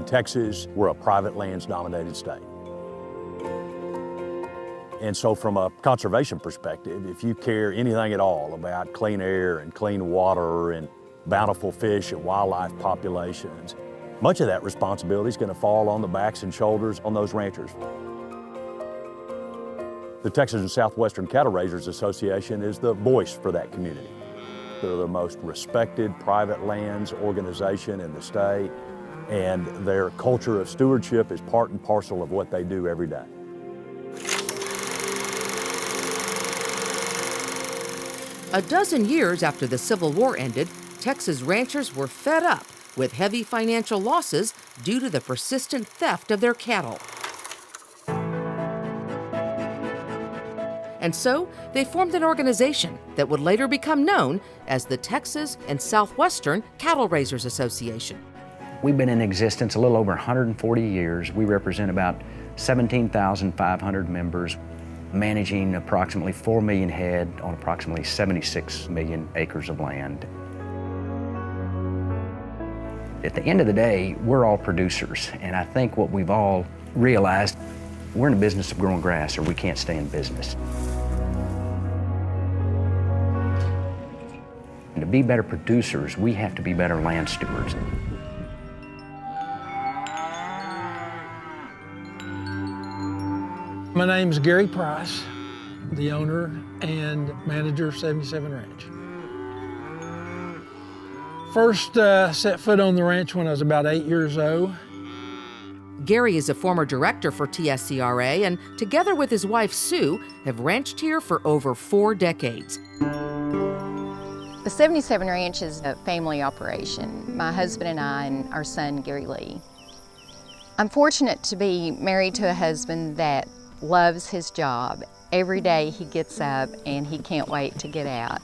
In Texas, we're a private lands dominated state. And so from a conservation perspective, if you care anything at all about clean air and clean water and bountiful fish and wildlife populations, much of that responsibility is going to fall on the backs and shoulders on those ranchers. The Texas and Southwestern Cattle Raisers Association is the voice for that community. They're the most respected private lands organization in the state, and their culture of stewardship is part and parcel of what they do every day. A dozen years after the Civil War ended, Texas ranchers were fed up with heavy financial losses due to the persistent theft of their cattle. And so they formed an organization that would later become known as the Texas and Southwestern Cattle Raisers Association. We've been in existence a little over 140 years. We represent about 17,500 members, managing approximately 4 million head on approximately 76 million acres of land. At the end of the day, we're all producers, and I think what we've all realized, we're in the business of growing grass or we can't stay in business. And to be better producers, we have to be better land stewards. My name's Gary Price, the owner and manager of 77 Ranch. First set foot on the ranch when I was about 8 years old. Gary is a former director for TSCRA and, together with his wife Sue, have ranched here for over 4 decades. The 77 Ranch is a family operation. My husband and I and our son, Gary Lee. I'm fortunate to be married to a husband that loves his job. Every day he gets up and he can't wait to get out.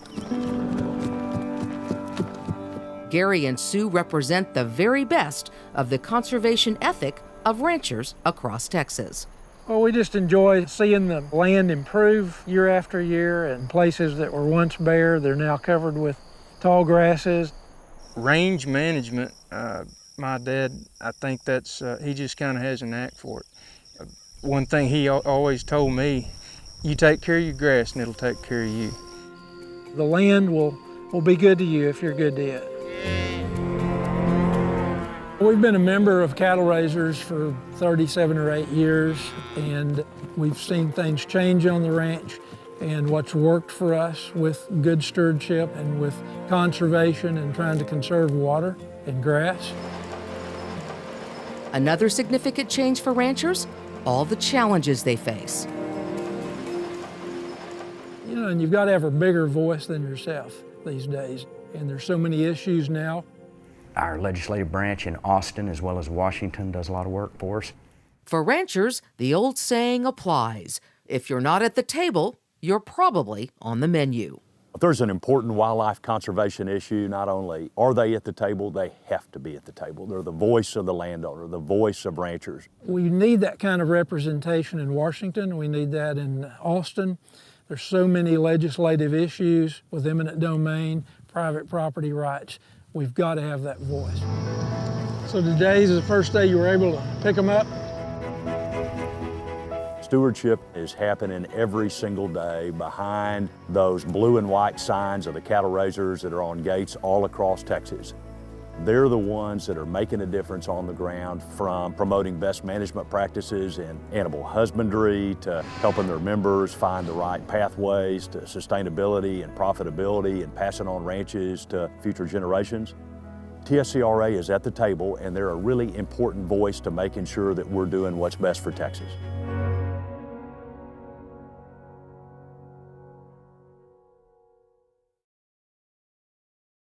Gary and Sue represent the very best of the conservation ethic of ranchers across Texas. Well, we just enjoy seeing the land improve year after year, and places that were once bare, they're now covered with tall grasses. Range management, my dad, I think that's, he just kind of has a knack for it. One thing he always told me, you take care of your grass and it'll take care of you. The land will be good to you if you're good to it. We've been a member of Cattle Raisers for 37 or 8 years, and we've seen things change on the ranch, and what's worked for us with good stewardship and with conservation and trying to conserve water and grass. Another significant change for ranchers, all the challenges they face. You know, and you've got to have a bigger voice than yourself these days, and there's so many issues now. Our legislative branch in Austin as well as Washington does a lot of work for us. For ranchers, the old saying applies. If you're not at the table, you're probably on the menu. If there's an important wildlife conservation issue, not only are they at the table, they have to be at the table. They're the voice of the landowner, the voice of ranchers. We need that kind of representation in Washington. We need that in Austin. There's so many legislative issues with eminent domain, private property rights. We've got to have that voice. So today's the first day you were able to pick them up? Stewardship is happening every single day behind those blue and white signs of the cattle raisers that are on gates all across Texas. They're the ones that are making a difference on the ground, from promoting best management practices in animal husbandry to helping their members find the right pathways to sustainability and profitability and passing on ranches to future generations. TSCRA is at the table, and they're a really important voice to making sure that we're doing what's best for Texas.